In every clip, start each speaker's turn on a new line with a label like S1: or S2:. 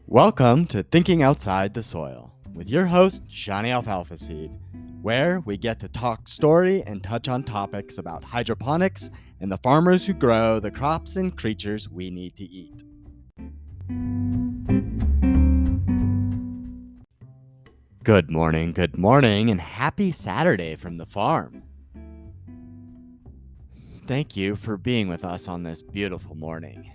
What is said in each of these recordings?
S1: Welcome to Thinking Outside the Soil with your host, Johnny Alfalfaseed, where we get to talk story and touch on topics about hydroponics and the farmers who grow the crops and creatures we need to eat. Good morning, and happy Saturday from the farm. Thank you for being with us on this beautiful morning.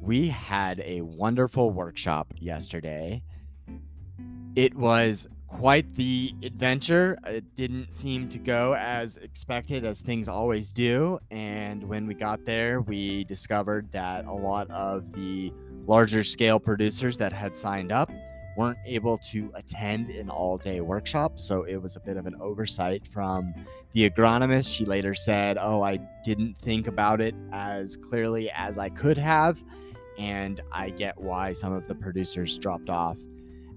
S1: We had a wonderful workshop yesterday. It was quite the adventure. It didn't seem to go as expected, as things always do. And when we got there, we discovered that a lot of the larger scale producers that had signed up weren't able to attend an all-day workshop. So it was a bit of an oversight from the agronomist. She later said, I didn't think about it as clearly as I could have. And I get why some of the producers dropped off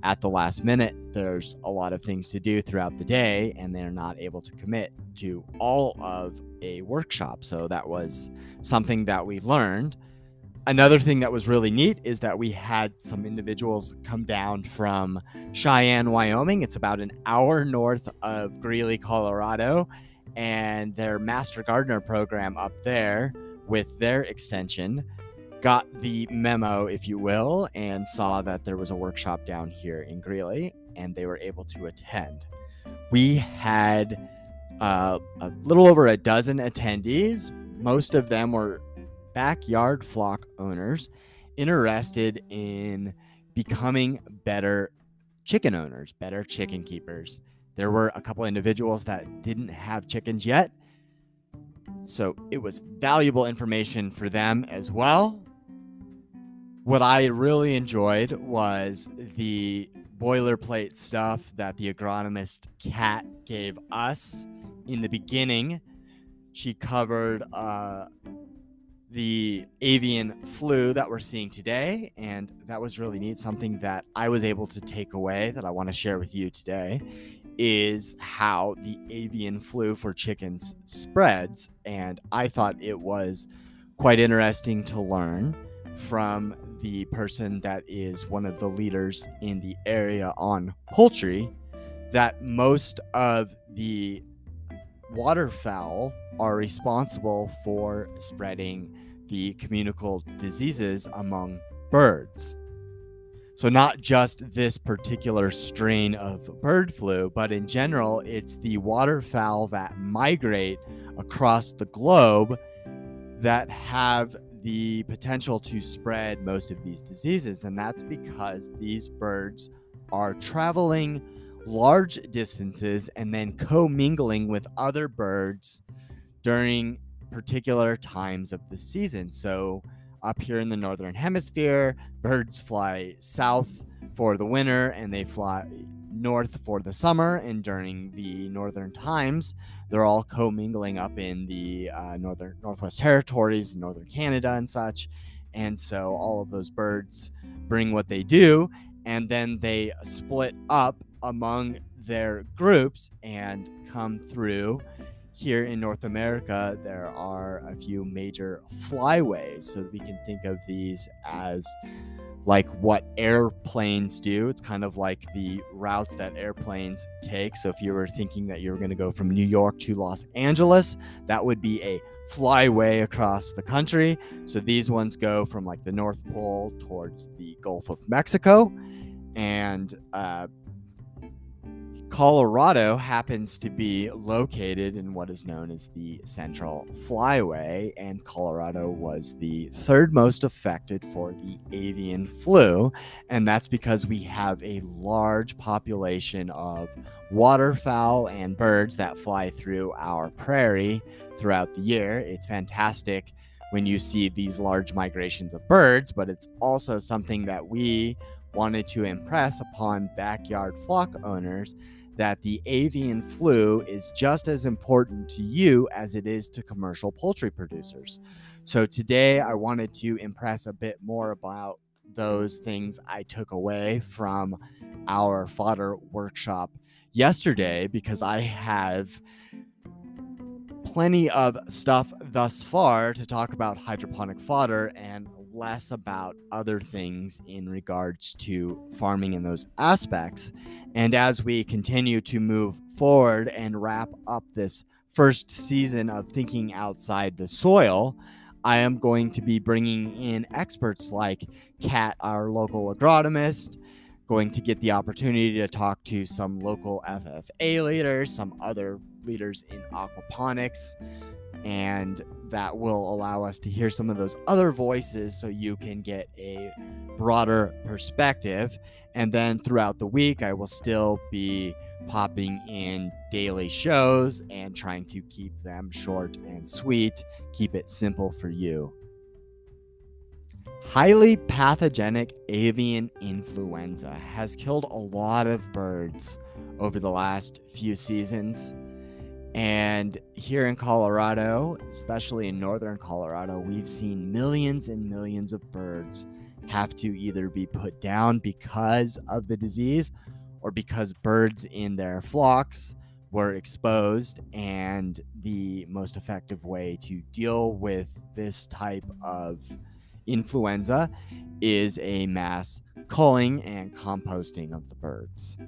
S1: at the last minute. There's a lot of things to do throughout the day, and they're not able to commit to all of a workshop. So that was something that we learned. Another thing that was really neat is that we had some individuals come down from Cheyenne, Wyoming. It's about an hour north of Greeley, Colorado, and their Master Gardener program up there with their extension got the memo, if you will, and saw that there was a workshop down here in Greeley, and they were able to attend. We had a little over a dozen attendees. Most of them were backyard flock owners interested in becoming better chicken owners, better chicken keepers. There were a couple individuals that didn't have chickens yet, so it was valuable information for them as well. What I really enjoyed was the boilerplate stuff that the agronomist Kat gave us in the beginning. She covered the avian flu that we're seeing today, and that was really neat. Something that I was able to take away that I want to share with you today is how the avian flu for chickens spreads, and I thought it was quite interesting to learn from the person that is one of the leaders in the area on poultry that most of the waterfowl are responsible for spreading the communicable diseases among birds. So not just this particular strain of bird flu, but in general, it's the waterfowl that migrate across the globe that have the potential to spread most of these diseases. And that's because these birds are traveling large distances and then commingling with other birds during particular times of the season. So up here in the northern hemisphere, birds fly south for the winter and they fly north for the summer, and during the northern times they're all commingling up in the Northwest Territories, northern Canada and such. And so all of those birds bring what they do, and then they split up among their groups and come through. Here in North America, there are a few major flyways, so we can think of these as like what airplanes do. It's kind of like the routes that airplanes take. So if you were thinking that you were going to go from New York to Los Angeles, that would be a flyway across the country. So these ones go from like the North Pole towards the Gulf of Mexico. And Colorado happens to be located in what is known as the Central Flyway, and Colorado was the third most affected for the avian flu, and that's because we have a large population of waterfowl and birds that fly through our prairie throughout the year. It's fantastic when you see these large migrations of birds, but it's also something that we wanted to impress upon backyard flock owners, that the avian flu is just as important to you as it is to commercial poultry producers. So today I wanted to impress a bit more about those things I took away from our fodder workshop yesterday, because I have plenty of stuff thus far to talk about hydroponic fodder and less about other things in regards to farming and those aspects. And as we continue to move forward and wrap up this first season of thinking outside the soil, I am going to be bringing in experts like Kat, our local agronomist, going to get the opportunity to talk to some local FFA leaders, some other leaders in aquaponics, and that will allow us to hear some of those other voices so you can get a broader perspective. And then throughout the week, I will still be popping in daily shows and trying to keep them short and sweet, keep it simple for you. Highly pathogenic avian influenza has killed a lot of birds over the last few seasons. And here in Colorado, especially in northern Colorado, we've seen millions and millions of birds have to either be put down because of the disease or because birds in their flocks were exposed. And the most effective way to deal with this type of influenza is a mass culling and composting of the birds.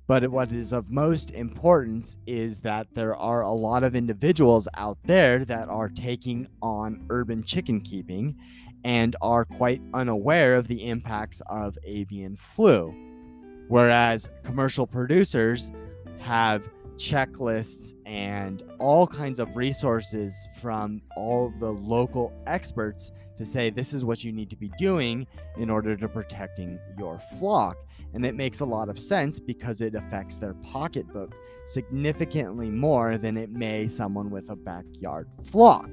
S1: But what is of most importance is that there are a lot of individuals out there that are taking on urban chicken keeping and are quite unaware of the impacts of avian flu. Whereas commercial producers have checklists and all kinds of resources from all of the local experts to say this is what you need to be doing in order to protecting your flock. And it makes a lot of sense because it affects their pocketbook significantly more than it may someone with a backyard flock.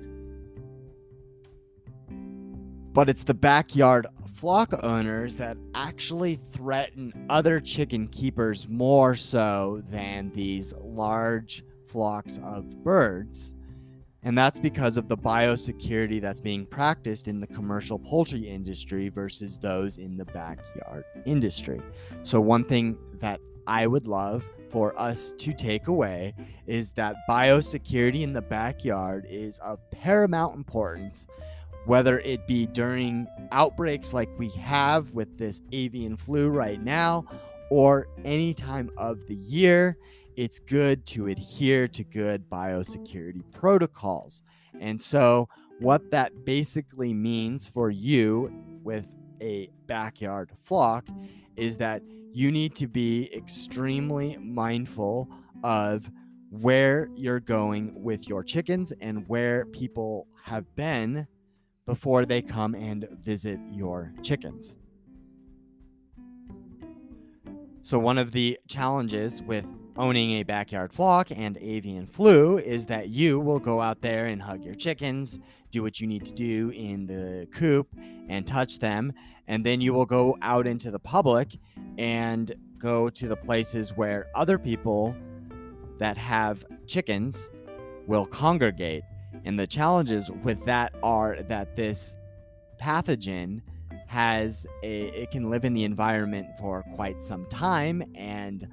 S1: But it's the backyard flock owners that actually threaten other chicken keepers more so than these large flocks of birds. And that's because of the biosecurity that's being practiced in the commercial poultry industry versus those in the backyard industry. So one thing that I would love for us to take away is that biosecurity in the backyard is of paramount importance, whether it be during outbreaks like we have with this avian flu right now, or any time of the year. It's good to adhere to good biosecurity protocols. And so what that basically means for you with a backyard flock is that you need to be extremely mindful of where you're going with your chickens and where people have been before they come and visit your chickens. So one of the challenges with owning a backyard flock and avian flu is that you will go out there and hug your chickens, do what you need to do in the coop and touch them, and then you will go out into the public and go to the places where other people that have chickens will congregate. And the challenges with that are that this pathogen it can live in the environment for quite some time, and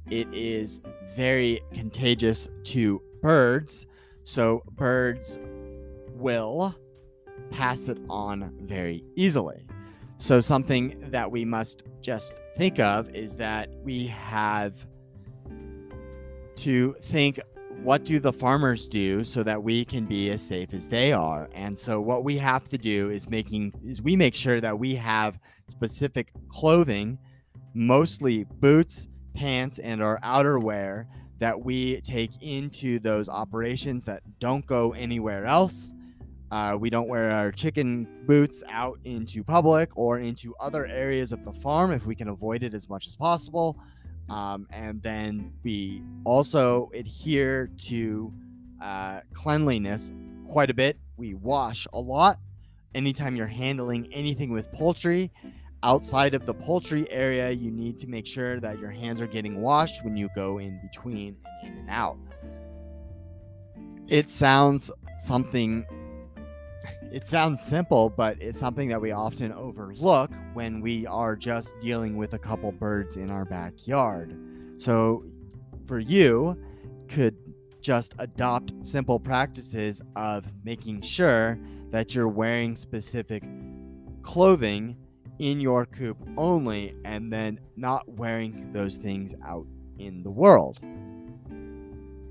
S1: it is very contagious to birds. So birds will pass it on very easily. So something that we must just think of is that we have to think, what do the farmers do so that we can be as safe as they are? And so what we have to do is we make sure that we have specific clothing, mostly boots, pants, and our outerwear that we take into those operations that don't go anywhere else. We don't wear our chicken boots out into public or into other areas of the farm if we can avoid it as much as possible. And then we also adhere to cleanliness quite a bit. We wash a lot. Anytime you're handling anything with poultry, outside of the poultry area, you need to make sure that your hands are getting washed when you go in between and in and out. It sounds simple, but it's something that we often overlook when we are just dealing with a couple birds in our backyard. So for you, could just adopt simple practices of making sure that you're wearing specific clothing in your coop only and then not wearing those things out in the world.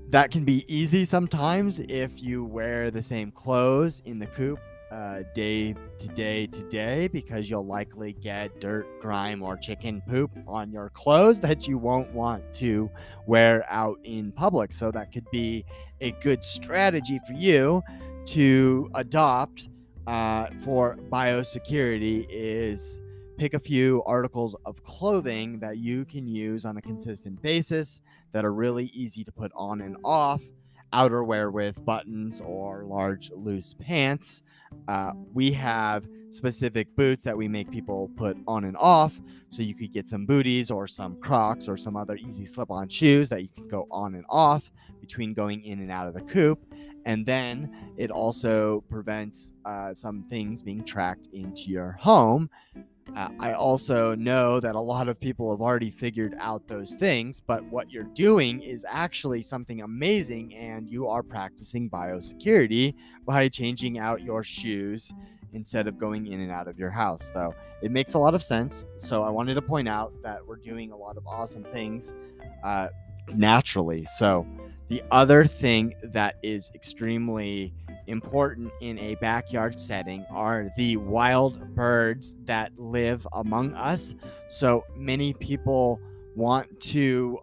S1: That can be easy sometimes if you wear the same clothes in the coop day to day, because you'll likely get dirt, grime, or chicken poop on your clothes that you won't want to wear out in public. So that could be a good strategy for you to adopt for biosecurity, is pick a few articles of clothing that you can use on a consistent basis that are really easy to put on and off. Outerwear with buttons or large loose pants. We have specific boots that we make people put on and off. So you could get some booties or some Crocs or some other easy slip-on shoes that you can go on and off between going in and out of the coop. And then it also prevents some things being tracked into your home. I also know that a lot of people have already figured out those things, but what you're doing is actually something amazing, and you are practicing biosecurity by changing out your shoes instead of going in and out of your house. Though it makes a lot of sense. So I wanted to point out that we're doing a lot of awesome things naturally. So the other thing that is extremely important in a backyard setting are the wild birds that live among us. So many people want to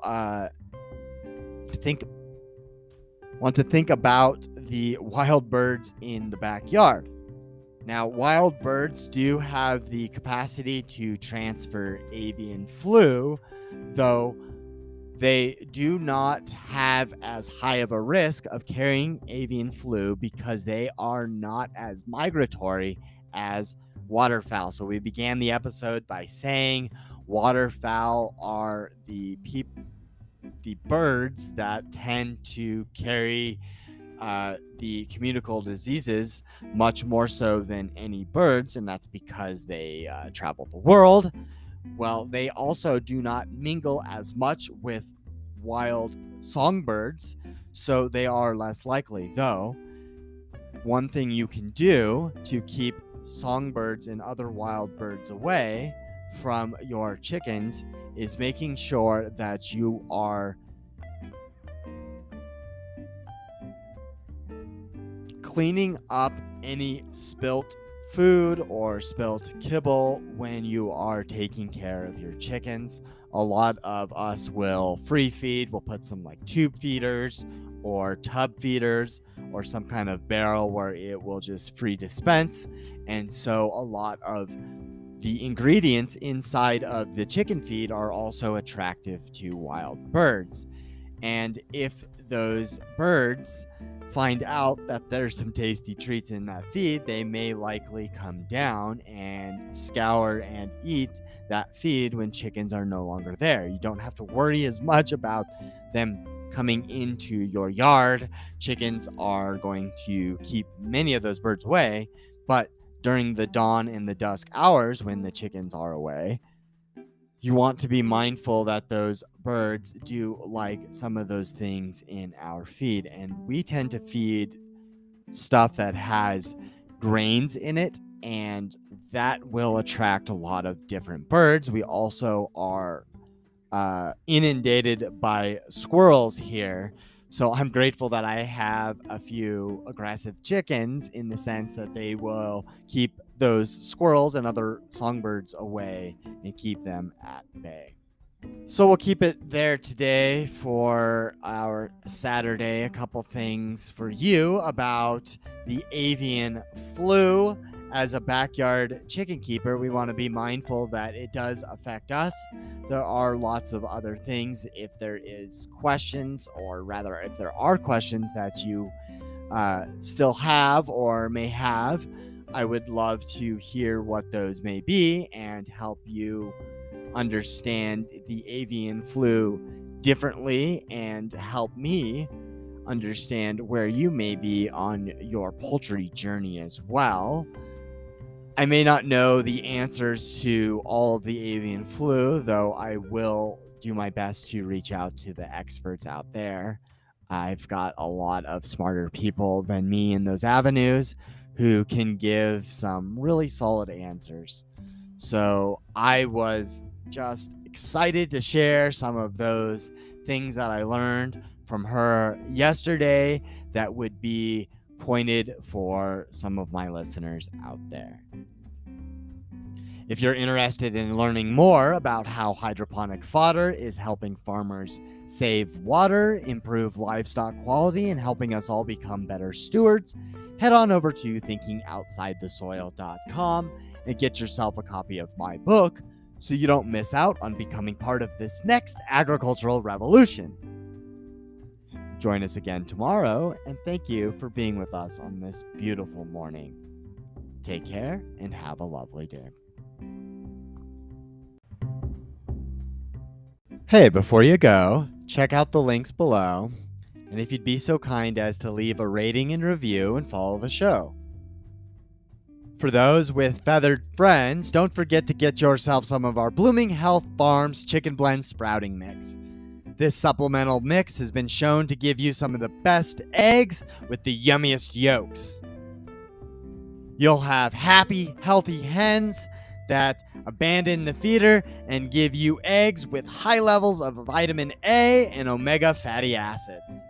S1: think about the wild birds in the backyard. Now, wild birds do have the capacity to transfer avian flu, though they do not have as high of a risk of carrying avian flu because they are not as migratory as waterfowl. So we began the episode by saying waterfowl are the birds that tend to carry the communicable diseases much more so than any birds, and that's because they travel the world. Well, they also do not mingle as much with wild songbirds, so they are less likely. Though, one thing you can do to keep songbirds and other wild birds away from your chickens is making sure that you are cleaning up any spilt food or spilt kibble when you are taking care of your chickens. A lot of us will free feed. We'll put some like tube feeders or tub feeders or some kind of barrel where it will just free dispense. And so a lot of the ingredients inside of the chicken feed are also attractive to wild birds. And if those birds find out that there's some tasty treats in that feed, they may likely come down and scour and eat that feed when chickens are no longer there. You don't have to worry as much about them coming into your yard. Chickens are going to keep many of those birds away, but during the dawn and the dusk hours when the chickens are away, you want to be mindful that those birds do like some of those things in our feed. And we tend to feed stuff that has grains in it, and that will attract a lot of different birds. We also are inundated by squirrels here. So I'm grateful that I have a few aggressive chickens in the sense that they will keep those squirrels and other songbirds away and keep them at bay. So we'll keep it there today for our Saturday. A couple things for you about the avian flu. As a backyard chicken keeper, we want to be mindful that it does affect us. There are lots of other things. If there is questions, or rather if there are questions that you still have or may have, I would love to hear what those may be and help you understand the avian flu differently and help me understand where you may be on your poultry journey as well. I may not know the answers to all of the avian flu, though I will do my best to reach out to the experts out there. I've got a lot of smarter people than me in those avenues who can give some really solid answers. So I was just excited to share some of those things that I learned from her yesterday that would be pointed for some of my listeners out there. If you're interested in learning more about how hydroponic fodder is helping farmers save water, improve livestock quality, and helping us all become better stewards, head on over to thinkingoutsidethesoil.com and get yourself a copy of my book so you don't miss out on becoming part of this next agricultural revolution. Join us again tomorrow, and thank you for being with us on this beautiful morning. Take care and have a lovely day. Hey, before you go, check out the links below, and if you'd be so kind as to leave a rating and review and follow the show. For those with feathered friends, don't forget to get yourself some of our Blooming Health Farms Chicken Blend Sprouting Mix. This supplemental mix has been shown to give you some of the best eggs with the yummiest yolks. You'll have happy, healthy hens that abandon the feeder and give you eggs with high levels of vitamin A and omega fatty acids.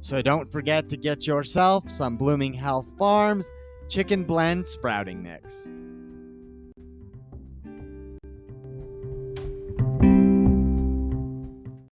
S1: So don't forget to get yourself some Blooming Health Farms Chicken Blend Sprouting Mix.